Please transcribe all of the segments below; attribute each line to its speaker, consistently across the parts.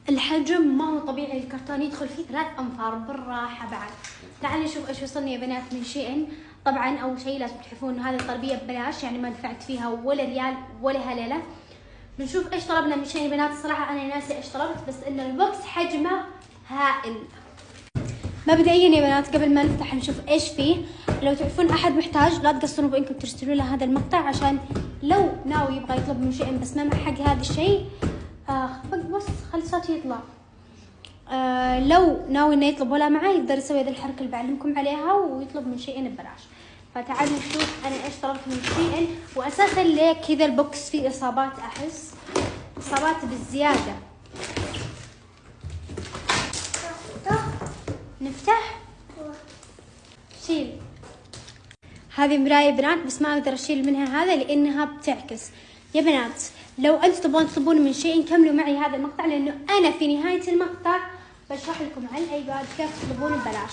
Speaker 1: الحجم ما هو طبيعي، الكرتون يدخل فيه 3 أنفار بالراحة. بعد تعالوا نشوف ايش وصلني يا بنات من شيء. طبعا اول شيء لازم تحفون انه هذه الطلبيه ببلاش، يعني ما دفعت فيها ولا ريال ولا هلله. بنشوف ايش طلبنا من شيء يا بنات. الصراحه انا ناسي ايش طلبت، بس ان البوكس حجمه هائل. مبدئيا يا بنات قبل ما نفتح نشوف ايش فيه. لو تعرفون احد محتاج لا تقصروا بانكم ترسلوا له هذا المقطع، عشان لو ناوي يبغى يطلب من شيء بس ما معه حق هذا الشيء بس خلي صوتي يطلع. لو ناوي انه يطلب ولا معه يقدر يسوي هذه الحركه اللي بعلمكم عليها ويطلب من شيء ببلاش. فتعالوا نشوف انا ايش طلبت من شيء. واساسا ليه كذا البوكس فيه اصابات، احس اصابات بالزياده. نفتح. شيل. هذه مرايه بنات بس ما اقدر اشيل منها هذا لانها بتعكس. يا بنات لو انتم تبغون تطلبون من شيء كملوا معي هذا المقطع، لانه انا في نهايه المقطع بشرح لكم على الايباد كيف تطلبون ببلاش.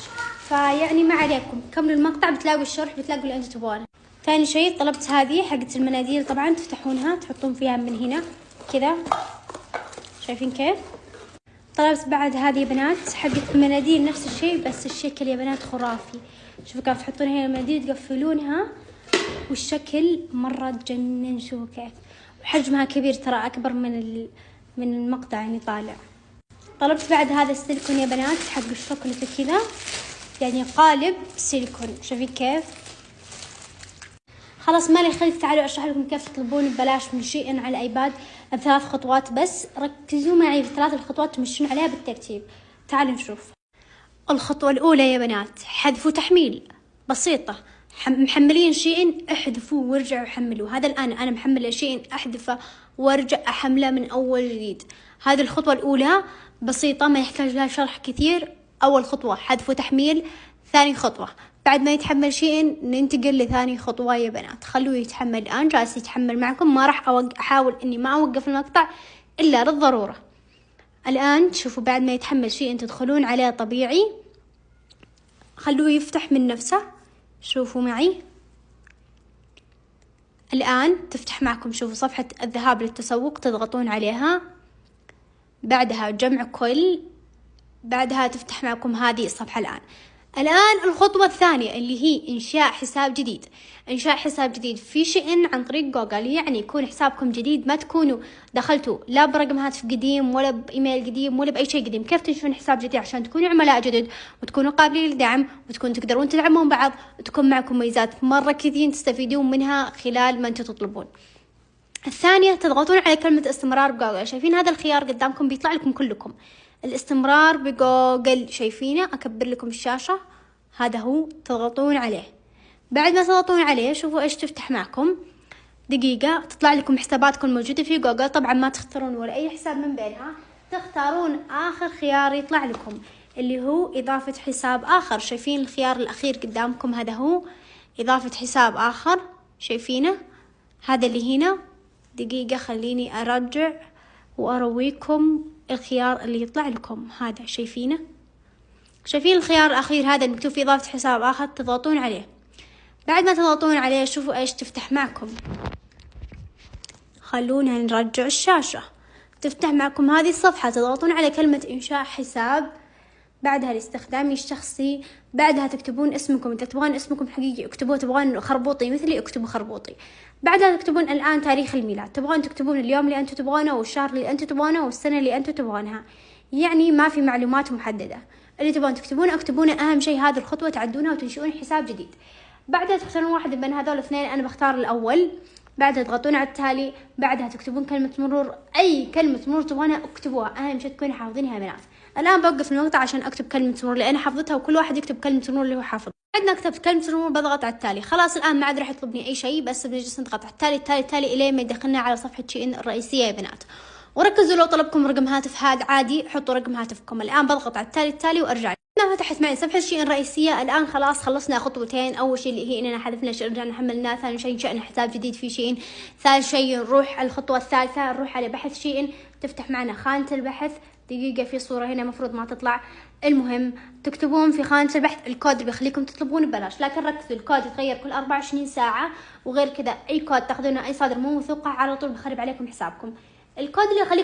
Speaker 1: فيعني ما عليكم كملوا المقطع بتلاقوا الشرح، بتلاقوا اللي انتم تبغونه. ثاني شيء طلبت هذه حقت المناديل، طبعا تفتحونها تحطون فيها من هنا كذا، شايفين كيف. طلبت بعد هذه يا بنات حقت المناديل نفس الشيء بس الشكل يا بنات خرافي. شوفوا كيف تحطون هنا المناديل تقفلونها والشكل مرة تجنن. شوفوا كيف وحجمها كبير، ترى أكبر من المقطع يعني طالع. طلبت بعد هذا السيليكون يا بنات حق الشوكولاتة كذا، يعني قالب سيليكون، شوفي كيف. خلاص مالي خلف، تعالوا اشرح لكم كيف تطلبون ببلاش من شيء على الايباد ب3 خطوات بس. ركزوا معي في 3 الخطوات تمشون عليها بالترتيب. تعالوا نشوف. الخطوة الأولى يا بنات حذف وتحميل، بسيطة. محملين شيء احذفوه وارجعوا حملوه. هذا الآن أنا محملة شيء أحذفه وارجع أحمله من أول جديد. هذه الخطوة الأولى بسيطة ما يحتاج لها شرح كثير. أول خطوة حذف وتحميل. ثاني خطوة بعد ما يتحمل شيء ننتقل لثاني خطوة يا بنات. خلوه يتحمل الآن، جالس يتحمل معكم. ما راح أحاول إني ما أوقف المقطع إلا للضرورة. الآن شوفوا بعد ما يتحمل شيء تدخلون عليه طبيعي، خلوه يفتح من نفسه. شوفوا معي الآن تفتح معكم. شوفوا صفحة الذهاب للتسوق تضغطون عليها، بعدها جمع كل، بعدها تفتح معكم هذه الصفحة. الآن الخطوة الثانية اللي هي إنشاء حساب جديد. إنشاء حساب جديد في شيء عن طريق جوجل، يعني يكون حسابكم جديد، ما تكونوا دخلتوا لا برقم هاتف قديم ولا بإيميل قديم ولا بأي شيء قديم. كيف تنشئون حساب جديد عشان تكونوا عملاء جدد وتكونوا قابلين للدعم وتكونوا تقدرون تدعمون بعض وتكون معكم ميزات مرة كثير تستفيدون منها خلال ما أنتم تطلبون. الثانية تضغطون على كلمة استمرار بجوجل. شايفين هذا الخيار قدامكم بيطلع لكم كلكم الاستمرار بجوجل، شايفينه. أكبر لكم الشاشة، هذا هو تضغطون عليه. بعد ما تضغطون عليه شوفوا ايش تفتح معكم. دقيقة تطلع لكم حساباتكم الموجودة في جوجل. طبعا ما تختارون ولا أي حساب من بينها، تختارون آخر خيار يطلع لكم اللي هو إضافة حساب آخر. شايفين الخيار الأخير قدامكم، هذا هو إضافة حساب آخر، شايفينه هذا اللي هنا. دقيقة خليني أرجع وأرويكم الخيار اللي يطلع لكم. هذا شايفينه، شايفين الخيار الأخير هذا المكتوب فيه إضافة حساب آخر، تضغطون عليه. بعد ما تضغطون عليه شوفوا إيش تفتح معكم. خلونا نرجع الشاشة. تفتح معكم هذه الصفحة، تضغطون على كلمة إنشاء حساب، بعدها الاستخدامي الشخصي، بعدها تكتبون اسمكم. إذا تبغون اسمكم حقيقي اكتبوه، تبغون خربوطي مثلي اكتبوا خربوطي. بعدها تكتبون الآن تاريخ الميلاد، تبغون تكتبون اليوم اللي أنتم تبغونه والشهر اللي أنتم تبغونه والسنة اللي أنتم تبغونها، يعني ما في معلومات محددة. اللي تبغون تكتبونه اكتبونه. أهم شيء هذه الخطوة تعدونها وتنشئون حساب جديد. بعدها تختارون واحد بين هذول الاثنين، أنا بختار الأول. بعدها تضغطون على التالي، بعدها تكتبون كلمة مرور، أي كلمة مرور تبغونها اكتبوها، أهم شيء تكونوا حافظينها يا بنات. الآن بوقف المقطع عشان أكتب كلمة مرور لأن حفظتها، وكل واحد يكتب كلمة مرور اللي هو حافظ. بعد ما كتبت كلمة مرور بضغط على التالي. خلاص الآن ما عاد راح يطلبني أي شيء، بس بنجلس نضغط على التالي إلين ما يدخلنا على صفحة شين الرئيسية يا بنات. وركزوا لو طلبكم رقم هاتف هاد عادي حطوا رقم هاتفكم. الآن بضغط على التالي وأرجع. ما فتحت معي صفحة شين الرئيسية. الآن خلاص خلصنا خطوتين. أول شيء اللي هي إننا حذفنا شيء رجعنا حملناه. ثاني شيء نشأنا حساب جديد في شين. ثالث شيء نروح على الخطوة الثالثة، نروح على بحث شين، تفتح معنا خانة البحث. دقيقة في صورة هنا مفروض ما تطلع. المهم تكتبون في خانة البحث الكود اللي بيخليكم تطلبون ببلاش، لكن ركزوا الكود يتغير كل 24 ساعة، وغير كذا أي كود تاخذونه أي صادر مو موثوقة على طول بخرب عليكم حسابكم. الكود اللي يخليكم